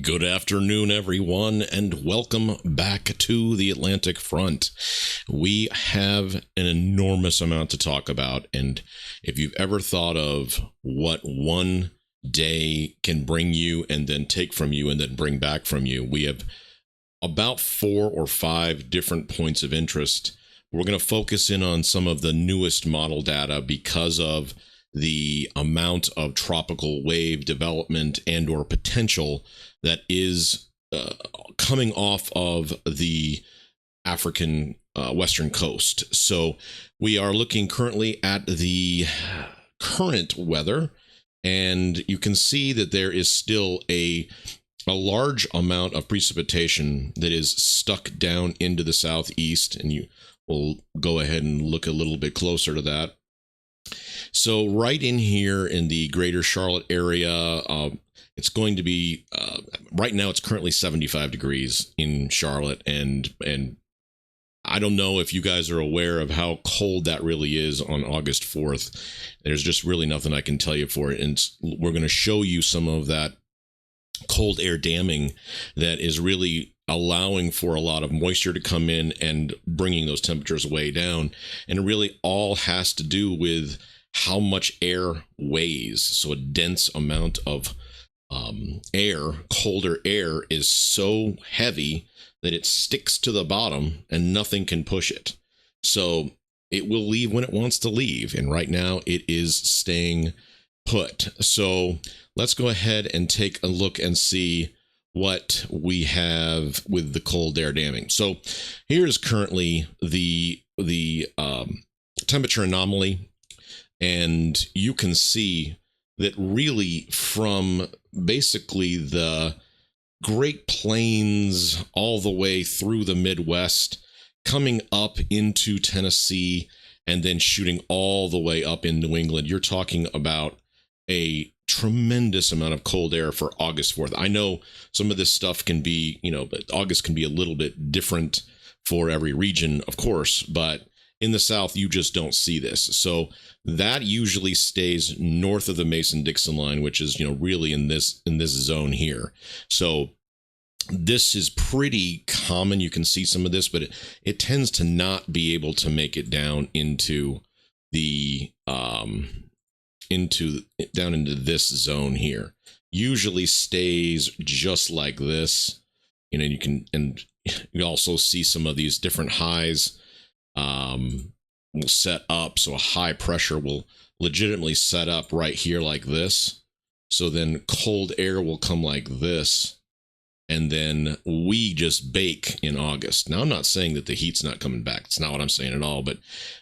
Good afternoon, everyone, and welcome back to the Atlantic Front. We have an enormous amount to talk about, and if you've ever thought of what one day can bring you and then take from you and then bring back from you, we have about 4 or 5 different points of interest. We're going to focus in on some of the newest model data because of the amount of tropical wave development and or potential that is coming off of the African western coast. So we are looking currently at the current weather, and you can see that there is still a large amount of precipitation that is stuck down into the southeast, and you will go ahead and look a little bit closer to that. So right in here in the greater Charlotte area, it's going to be, right now it's currently 75 degrees in Charlotte, and I don't know if you guys are aware of how cold that really is on August 4th. There's just really nothing I can tell you for it, and we're going to show you some of that cold air damming that is really allowing for a lot of moisture to come in and bringing those temperatures way down. And it really all has to do with how much air weighs. So a dense amount of air, colder air, is so heavy that it sticks to the bottom and nothing can push it. So it will leave when it wants to leave. And right now it is staying put. So let's go ahead and take a look and see what we have with the cold air damming. So here's currently the temperature anomaly, and you can see that really from basically the Great Plains all the way through the Midwest, coming up into Tennessee, and then shooting all the way up in New England, you're talking about a tremendous amount of cold air for August 4th. I know some of this stuff can be, but August can be a little bit different for every region, of course, but in the South, you just don't see this. So that usually stays north of the Mason-Dixon line, which is, really in this zone here. So this is pretty common. You can see some of this, but it tends to not be able to make it down into the down into this zone here. Usually stays just like this. You can, and you also see some of these different highs will set up. So a high pressure will legitimately set up right here like this. So then cold air will come like this, and then we just bake in August. Now, I'm not saying that the heat's not coming back. It's not what I'm saying at all, but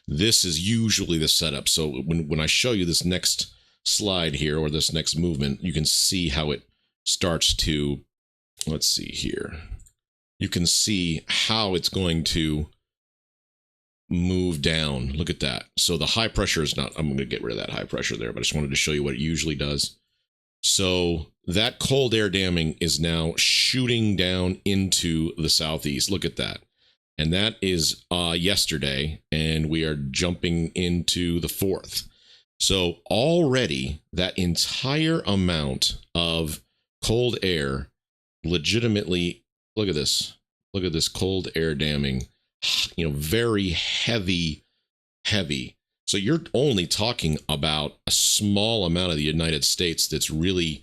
this is usually the setup. So when I show you this next slide here, or this next movement, you can see how it starts to, let's see here. You can see how it's going to move down. Look at that. So the high pressure is not, I'm going to get rid of that high pressure there, but I just wanted to show you what it usually does. So that cold air damming is now shooting down into the southeast. Look at that. And that is yesterday, and we are jumping into the 4th. So already that entire amount of cold air legitimately, look at this cold air damming, very heavy. So you're only talking about a small amount of the United States that's really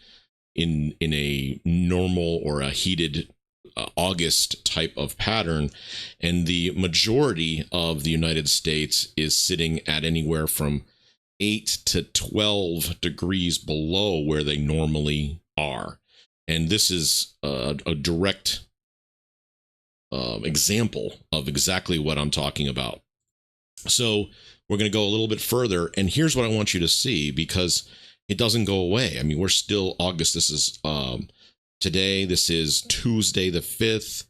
in a normal or a heated August type of pattern, and the majority of the United States is sitting at anywhere from 8 to 12 degrees below where they normally are. And this is a direct example of exactly what I'm talking about. So we're going to go a little bit further, and here's what I want you to see, because it doesn't go away. I mean, we're still August. This is today. This is Tuesday the 5th.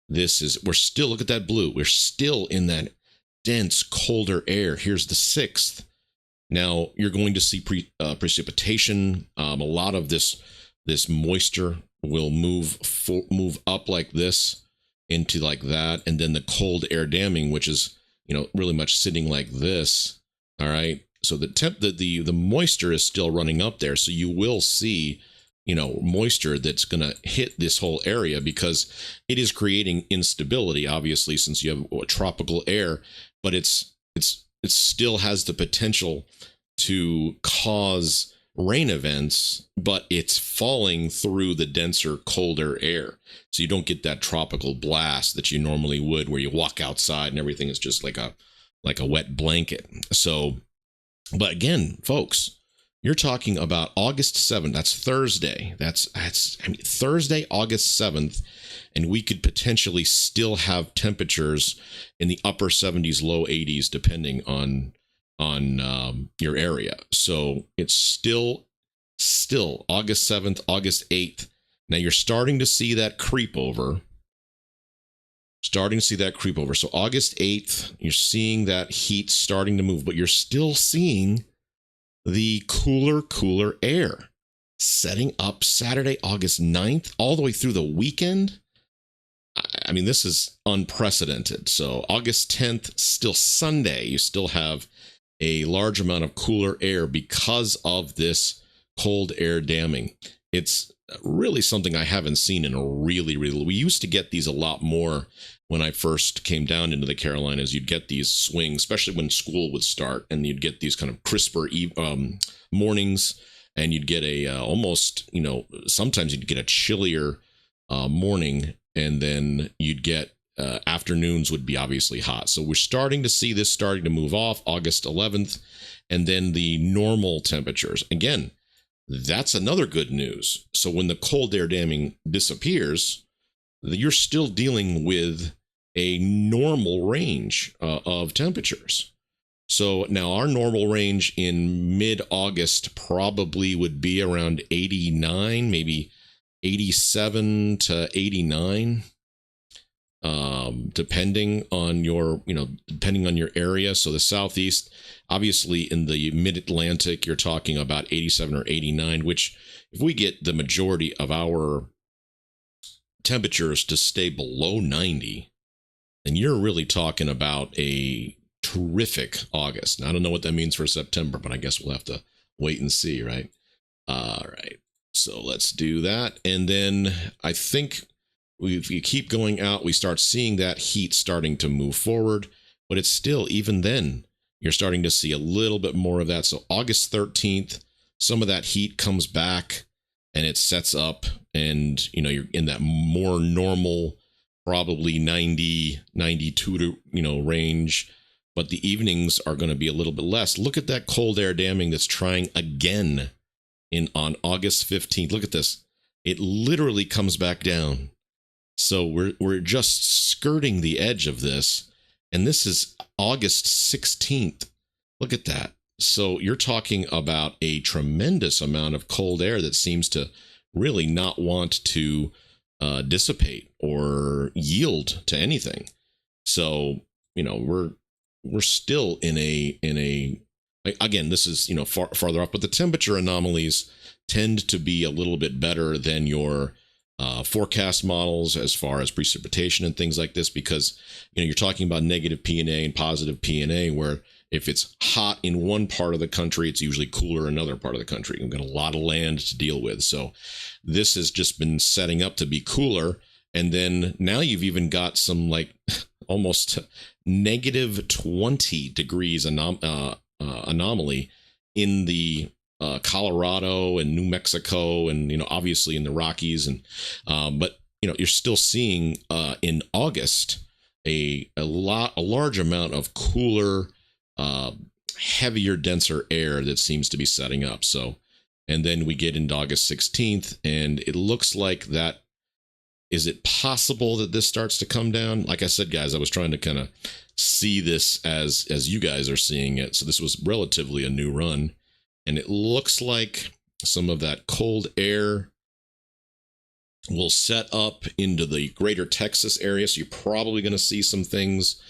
We're still, look at that blue. We're still in that dense, colder air. Here's the 6th. Now you're going to see precipitation. A lot of this moisture will move up like this into like that, and then the cold air damming, which is really much sitting like this. All right. So the moisture is still running up there. So you will see moisture that's going to hit this whole area, because it is creating instability, obviously, since you have tropical air, but it still has the potential to cause rain events, but it's falling through the denser, colder air. So you don't get that tropical blast that you normally would, where you walk outside and everything is just like a wet blanket. So, but again, folks, you're talking about August 7th. That's Thursday. That's Thursday, August 7th. And we could potentially still have temperatures in the upper 70s, low 80s, depending on your area. So it's still August 7th, August 8th. Now you're starting to see that creep over. So August 8th, you're seeing that heat starting to move, but you're still seeing the cooler air setting up Saturday, August 9th, all the way through the weekend. I mean, this is unprecedented. So August 10th, still Sunday, you still have a large amount of cooler air because of this cold air damming. It's really something I haven't seen in a really, we used to get these a lot more when I first came down into the Carolinas. You'd get these swings, especially when school would start, and you'd get these kind of crisper mornings, and you'd get a almost, sometimes you'd get a chillier morning, and then you'd get afternoons would be obviously hot. So we're starting to see this starting to move off August 11th, and then the normal temperatures. Again, that's another good news. So when the cold air damming disappears, you're still dealing with a normal range of temperatures. So now our normal range in mid-August probably would be around 89, maybe 87 to 89, depending on your area. So the Southeast, obviously in the mid-Atlantic, you're talking about 87 or 89, which if we get the majority of our temperatures to stay below 90, then you're really talking about a terrific August. Now, I don't know what that means for September, but I guess we'll have to wait and see, right? All right. So let's do that. And then I think if you keep going out, we start seeing that heat starting to move forward, but it's still, even then, you're starting to see a little bit more of that. So August 13th, some of that heat comes back and it sets up, and, you're in that more normal, probably 90, 92 range, but the evenings are going to be a little bit less. Look at that cold air damming that's trying again on August 15th. Look at this. It literally comes back down. So we're just skirting the edge of this, and this is August 16th. Look at that. So you're talking about a tremendous amount of cold air that seems to really not want to dissipate or yield to anything. So, we're still in a again, this is, farther up, but the temperature anomalies tend to be a little bit better than your forecast models as far as precipitation and things like this, because you're talking about negative PNA and positive PNA, where if it's hot in one part of the country, it's usually cooler in another part of the country. We've got a lot of land to deal with. So this has just been setting up to be cooler. And then now you've even got some like almost negative 20 degrees anomaly in the Colorado and New Mexico, and obviously in the Rockies, and but you're still seeing in August a large amount of cooler, heavier, denser air that seems to be setting up. So, and then we get into August 16th, and it looks like that. Is it possible that this starts to come down? Like I said, guys, I was trying to kind of see this as you guys are seeing it. So this was relatively a new run. And it looks like some of that cold air will set up into the greater Texas area. So you're probably going to see some things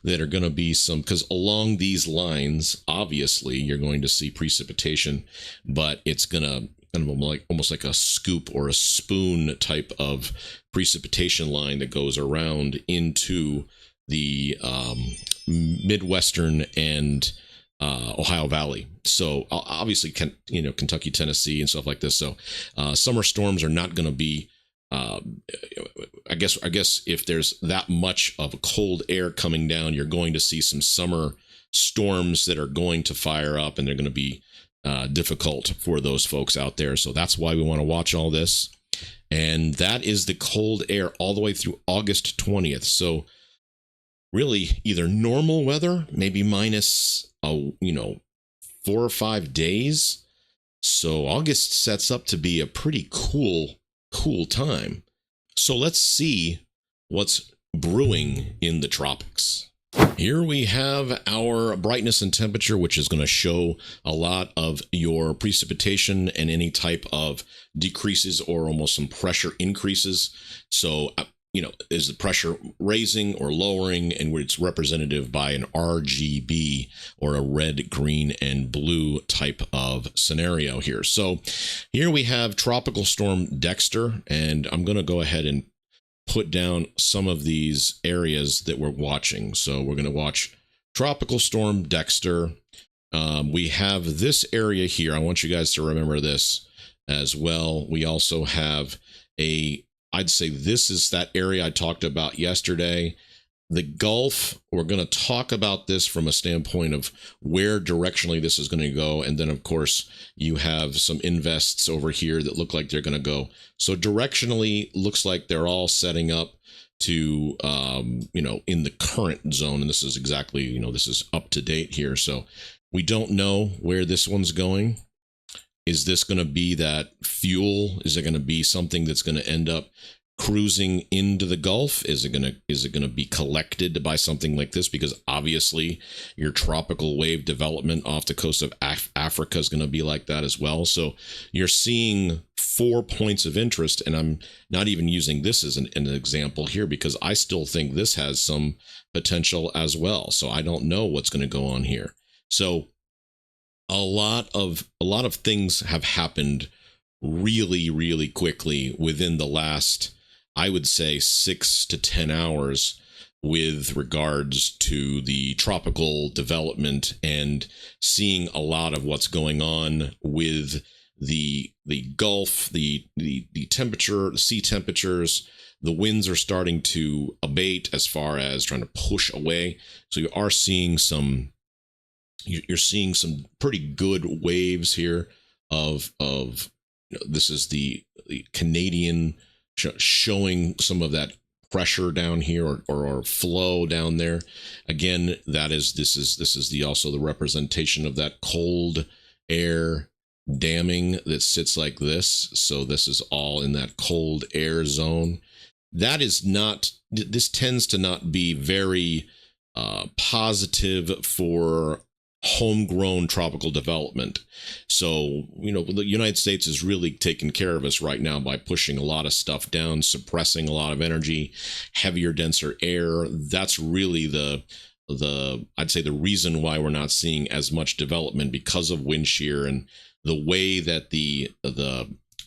that are going to be because along these lines, obviously, you're going to see precipitation, but it's going to kind of almost like a scoop or a spoon type of precipitation line that goes around into the Midwestern and Ohio Valley. So obviously, Kentucky, Tennessee, and stuff like this. So summer storms are not going to be. I guess if there's that much of cold air coming down, you're going to see some summer storms that are going to fire up, and they're going to be difficult for those folks out there. So that's why we want to watch all this. And that is the cold air all the way through August 20th. So really either normal weather, maybe minus 4 or 5 days. So August sets up to be a pretty cool time. So let's see what's brewing in the tropics. Here we have our brightness and temperature, which is going to show a lot of your precipitation and any type of decreases or almost some pressure increases. So, is the pressure raising or lowering? And it's representative by an RGB, or a red, green, and blue type of scenario here. So here we have Tropical Storm Dexter, and I'm going to go ahead and put down some of these areas that we're watching. So we're going to watch Tropical Storm Dexter. We have this area here. I want you guys to remember this as well. We also have I'd say this is that area I talked about yesterday. The Gulf, we're going to talk about this from a standpoint of where directionally this is going to go. And then, of course, you have some invests over here that look like they're going to go. So directionally, looks like they're all setting up to, in the current zone. And this is exactly, this is up to date here. So we don't know where this one's going. Is this going to be that fuel? Is it going to be something that's going to end up cruising into the Gulf? Is it going to be collected by something like this? Because obviously your tropical wave development off the coast of Africa is going to be like that as well. So you're seeing 4 points of interest, and I'm not even using this as an example here because I still think this has some potential as well. So I don't know what's going to go on here. So a lot of things have happened really, really quickly within the last, I would say, 6 to 10 hours with regards to the tropical development, and seeing a lot of what's going on with the Gulf, the temperature, the sea temperatures. The winds are starting to abate as far as trying to push away. So you're seeing some pretty good waves here of this is the Canadian showing some of that pressure down here or flow down there. Again, this is also the representation of that cold air damming that sits like this. So this is all in that cold air zone. This tends to not be very positive for homegrown tropical development. So, the United States is really taking care of us right now by pushing a lot of stuff down, suppressing a lot of energy, heavier, denser air. That's really I'd say the reason why we're not seeing as much development, because of wind shear and the way that the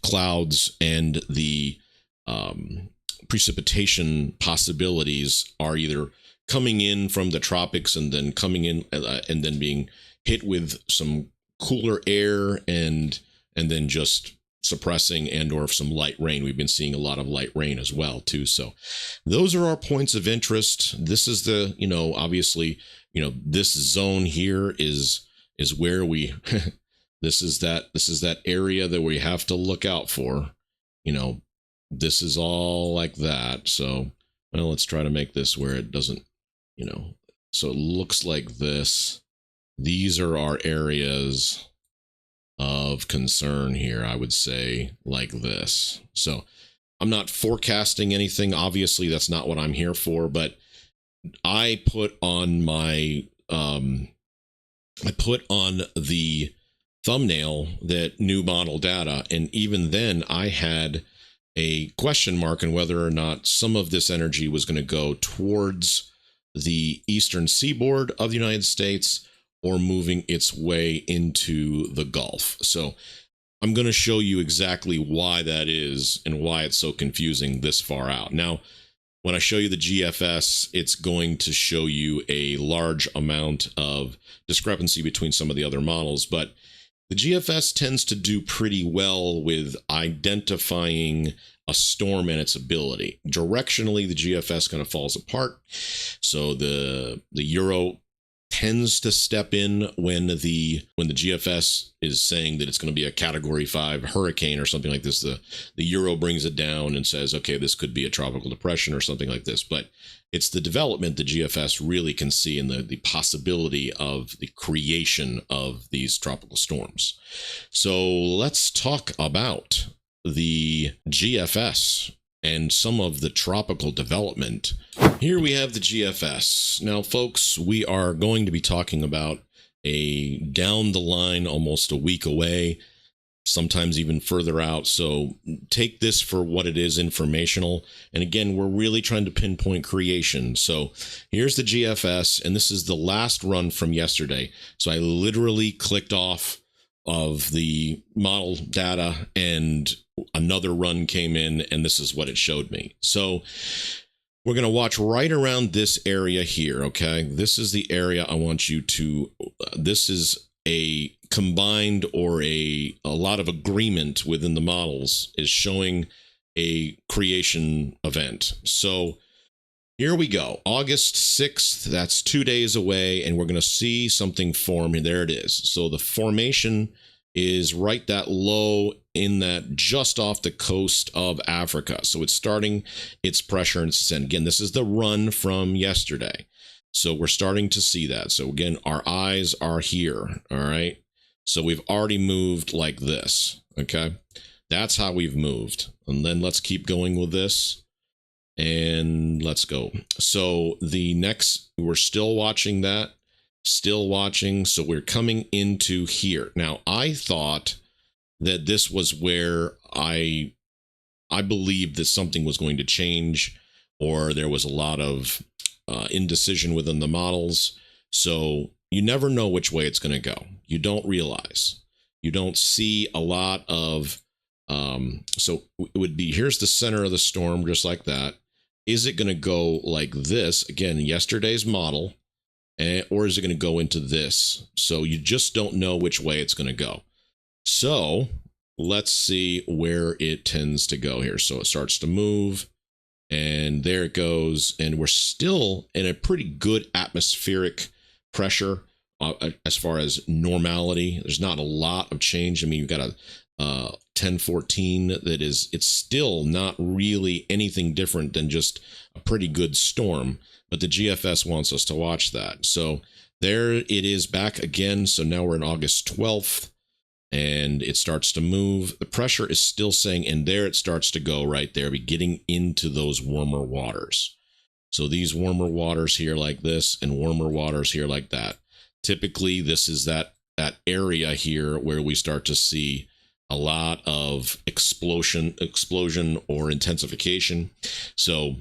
clouds and the precipitation possibilities are either coming in from the tropics and then coming in and then being hit with some cooler air and then just suppressing and or some light rain. We've been seeing a lot of light rain as well too. So those are our points of interest. This is the, obviously, this zone here is where we this is that area that we have to look out for. This is all like that. So, well, let's try to make this where it doesn't, so it looks like this. These are our areas of concern here, I would say, like this. So I'm not forecasting anything. Obviously, that's not what I'm here for, but I put on my, the thumbnail that new model data. And even then I had a question mark on whether or not some of this energy was going to go towards the eastern seaboard of the United States or moving its way into the Gulf. So I'm going to show you exactly why that is and why it's so confusing this far out. Now, when I show you the GFS, it's going to show you a large amount of discrepancy between some of the other models. But the GFS tends to do pretty well with identifying a storm and its ability. Directionally, the GFS kind of falls apart. So the Euro tends to step in when the GFS is saying that it's going to be a Category 5 hurricane or something like this. The Euro brings it down and says, okay, this could be a tropical depression or something like this. But it's the development the GFS really can see and the possibility of the creation of these tropical storms. So let's talk about the GFS and some of the tropical development. Here we have the GFS. Now, folks, we are going to be talking about a down the line, almost a week away, sometimes even further out. So take this for what it is, informational. And again, we're really trying to pinpoint creation. So here's the GFS, and this is the last run from yesterday. So I literally clicked off of the model data and another run came in, and this is what it showed me. So we're going to watch right around this area here. Okay, this is the area I want you to this is a combined or a lot of agreement within the models is showing a creation event. So here we go, August 6th, that's 2 days away, and we're going to see something form, and there it is. So the formation is right that low in that just off the coast of Africa. So it's starting its pressure and its ascent. Again, this is the run from yesterday. So we're starting to see that. So again, our eyes are here, all right? So we've already moved like this, okay? That's how we've moved. And then let's keep going with this. And let's go. So the next, we're still watching that, still watching. So we're coming into here. Now, I thought that this was where I believed that something was going to change, or there was a lot of indecision within the models. So you never know which way it's going to go. You don't realize. You don't see a lot of, so it would be, here's the center of the storm, just like that. Is it going to go like this? Again, yesterday's model, or is it going to go into this? So you just don't know which way it's going to go. So let's see where it tends to go here. So it starts to move, and there it goes. And we're still in a pretty good atmospheric pressure as far as normality. There's not a lot of change. I mean, you've got a 1014 that is, it's still not really anything different than just a pretty good storm, but the GFS wants us to watch that. So there it is back again. So now we're in August 12th and it starts to move. The pressure is still saying, and there it starts to go right there, be getting into those warmer waters. So these warmer waters here like this and warmer waters here like that. Typically this is that area here where we start to see a lot of explosion or intensification. So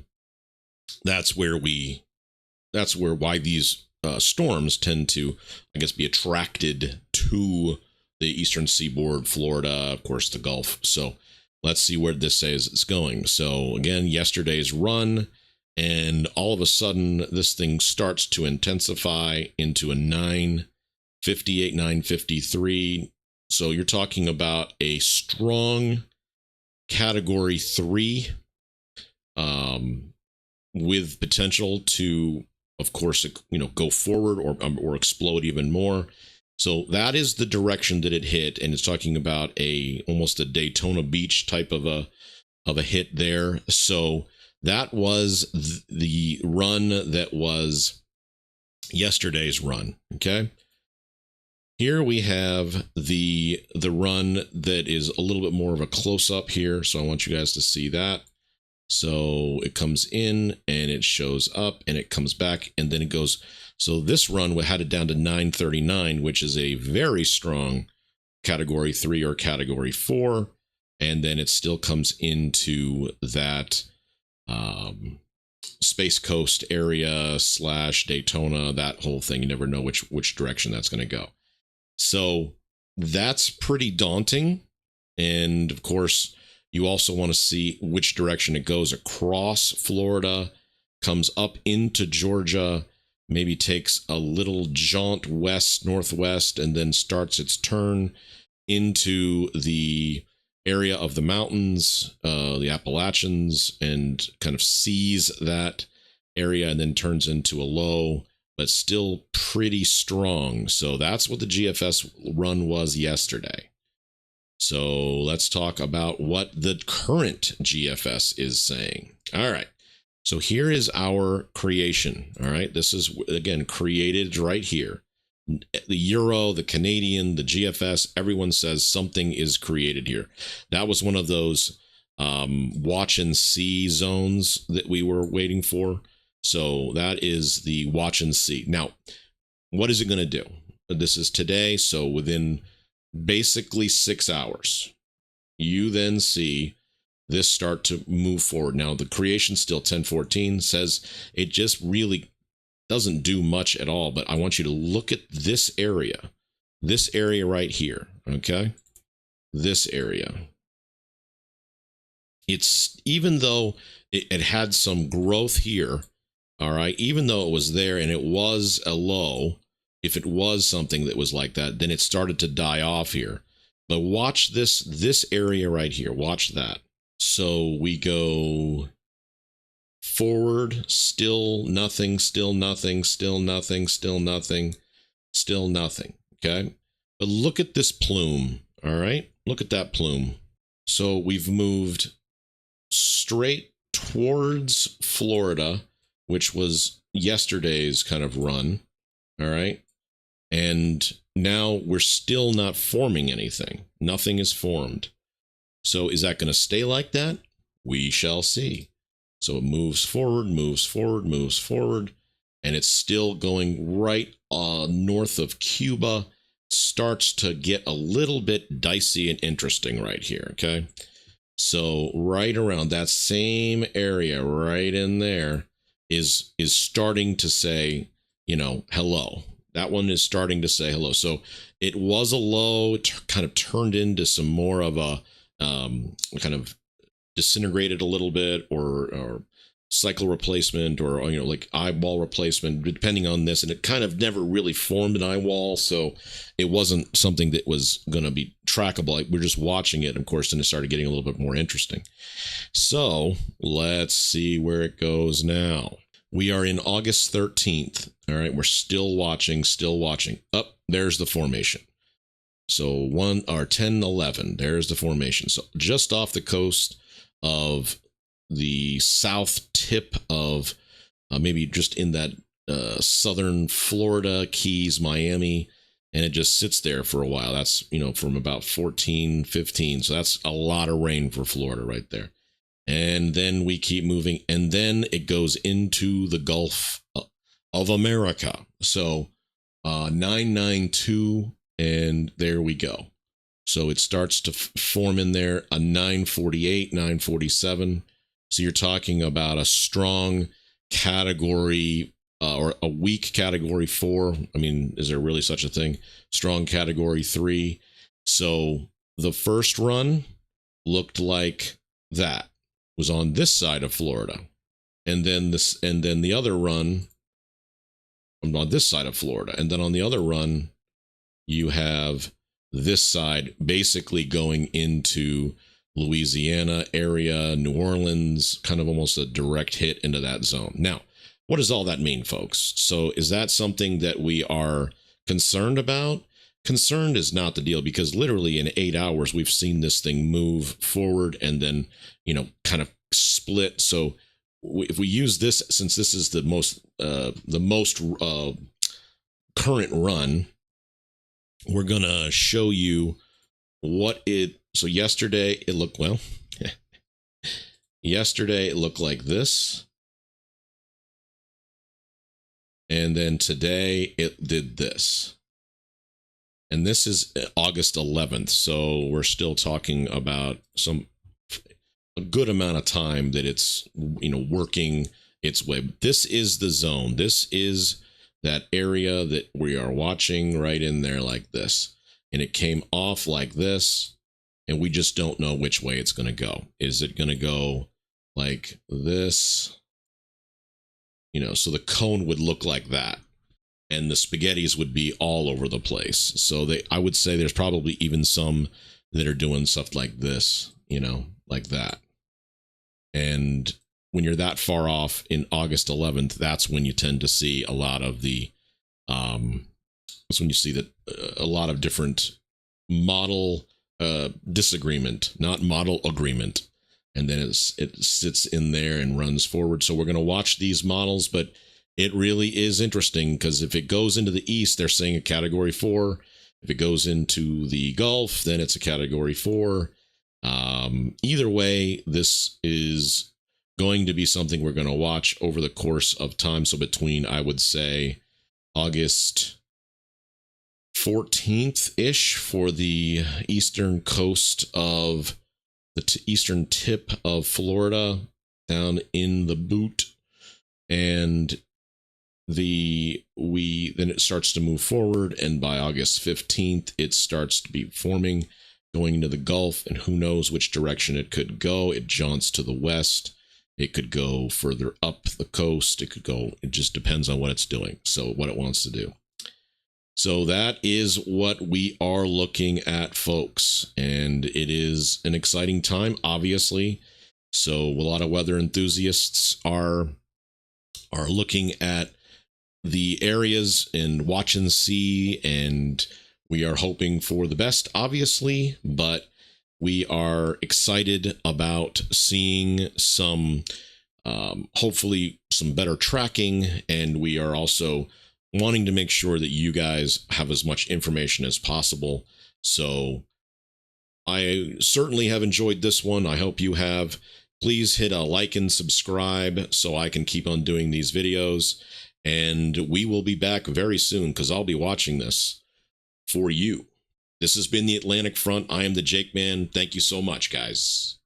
that's where why these storms tend to, I guess, be attracted to the eastern seaboard, Florida, of course, the Gulf. So let's see where this says it's going. So again, yesterday's run, and all of a sudden this thing starts to intensify into a 958, 953. So you're talking about a strong Category 3 with potential to, of course, go forward or explode even more. So that is the direction that it hit, and it's talking about almost a Daytona Beach type of a hit there. So that was the run that was yesterday's run. Okay. Here we have the run that is a little bit more of a close-up here, so I want you guys to see that. So it comes in and it shows up and it comes back and then it goes. So this run we had it down to 939, which is a very strong Category 3 or Category 4, and then it still comes into that Space Coast area / Daytona, that whole thing. You never know which direction that's going to go. So that's pretty daunting. And of course, You also want to see which direction it goes across Florida, comes up into Georgia, maybe takes a little jaunt west, northwest, and then starts its turn into the area of the mountains, the Appalachians, and kind of sees that area and then turns into a low, but still pretty strong. So that's what the GFS run was yesterday. So let's talk about what the current GFS is saying. All right. So here is our creation. All right. This is, again, created right here. The Euro, the Canadian, the GFS, everyone says something is created here. That was one of those watch and see zones that we were waiting for. So that is the watch and see. Now, what is it going to do? This is today. So within basically 6 hours, you then see this start to move forward. Now, the creation still 1014 says it just really doesn't do much at all, but I want you to look at this area right here. Okay. This area. It's, even though it had some growth here. All right. Even though it was there and it was a low, if it was something that was like that, then it started to die off here. But watch this area right here. Watch that. So we go forward, still nothing, still nothing, still nothing, still nothing, still nothing. Okay. But look at this plume. All right. Look at that plume. So we've moved straight towards Florida, which was yesterday's kind of run. All right. And now we're still not forming anything. Nothing is formed. So is that going to stay like that? We shall see. So it moves forward, moves forward, moves forward, and it's still going right north of Cuba. Starts to get a little bit dicey and interesting right here, okay? So right around that same area right in there is starting to say, you know, hello. That one is starting to say hello. So it was a low, kind of turned into some more of a kind of disintegrated a little bit, or cycle replacement, or, you know, like eyewall replacement, depending on this. And it kind of never really formed an eyewall, so it wasn't something that was going to be trackable. We're just watching it, of course, and it started getting a little bit more interesting. So let's see where it goes now. We are in August 13th. All right, we're still watching, Up, there's the formation. So 10-11, there's the formation. So just off the coast of the south tip of maybe just in that southern Florida, Keys, Miami, and it just sits there for a while. That's, you know, from about 14, 15. So that's a lot of rain for Florida right there. And then we keep moving, and then it goes into the Gulf of America. So 992, and there we go. So it starts to form in there a 948, 947. So you're talking about a strong category or a weak category 4. I mean, is there really such a thing? Strong category 3. So the first run looked like that. Was on this side of Florida. And then the other run on this side of Florida. And then on the other run, you have this side basically going into Louisiana area, New Orleans, kind of almost a direct hit into that zone. Now, what does all that mean, folks? So is that something that we are concerned about? Concerned is not the deal, because literally in 8 hours, we've seen this thing move forward and then, you know, kind of split. So if we use this, since this is the most current run, we're going to show you what it, so yesterday it looked, well, yesterday it looked like this. And then today it did this. And this is August 11th. So we're still talking about a good amount of time that it's, you know, working its way. This is the zone. This is that area that we are watching right in there like this. And it came off like this. and we just don't know which way it's going to go. Is it going to go like this? You know, so the cone would look like that, and the spaghettis would be all over the place. So I would say there's probably even some that are doing stuff like this, you know, like that. And when you're that far off in August 11th, that's when you tend to see a lot of the, that's when you see that a lot of different model disagreement, not model agreement. And then it sits in there and runs forward. So we're going to watch these models, but it really is interesting because if it goes into the east, they're saying a category 4. If it goes into the Gulf, then it's a category 4. Either way, this is going to be something we're going to watch over the course of time. So between, I would say, August 14th-ish for the eastern coast of the eastern tip of Florida down in the boot, and then it starts to move forward, and by August 15th it starts to be forming, going into the Gulf, and who knows which direction it could go. It jaunts to the west, it could go further up the coast, it just depends on what it's doing, so what it wants to do. So that is what we are looking at, folks, and it is an exciting time, obviously. So a lot of weather enthusiasts are looking at the areas and watch and see, and we are hoping for the best, obviously, but we are excited about seeing some, hopefully some better tracking, and we are also wanting to make sure that you guys have as much information as possible. So I certainly have enjoyed this one. I hope you have. Please hit a like and subscribe so I can keep on doing these videos. And we will be back very soon because I'll be watching this for you. This has been the Atlantic Front. I am the Jake Man. Thank you so much, guys.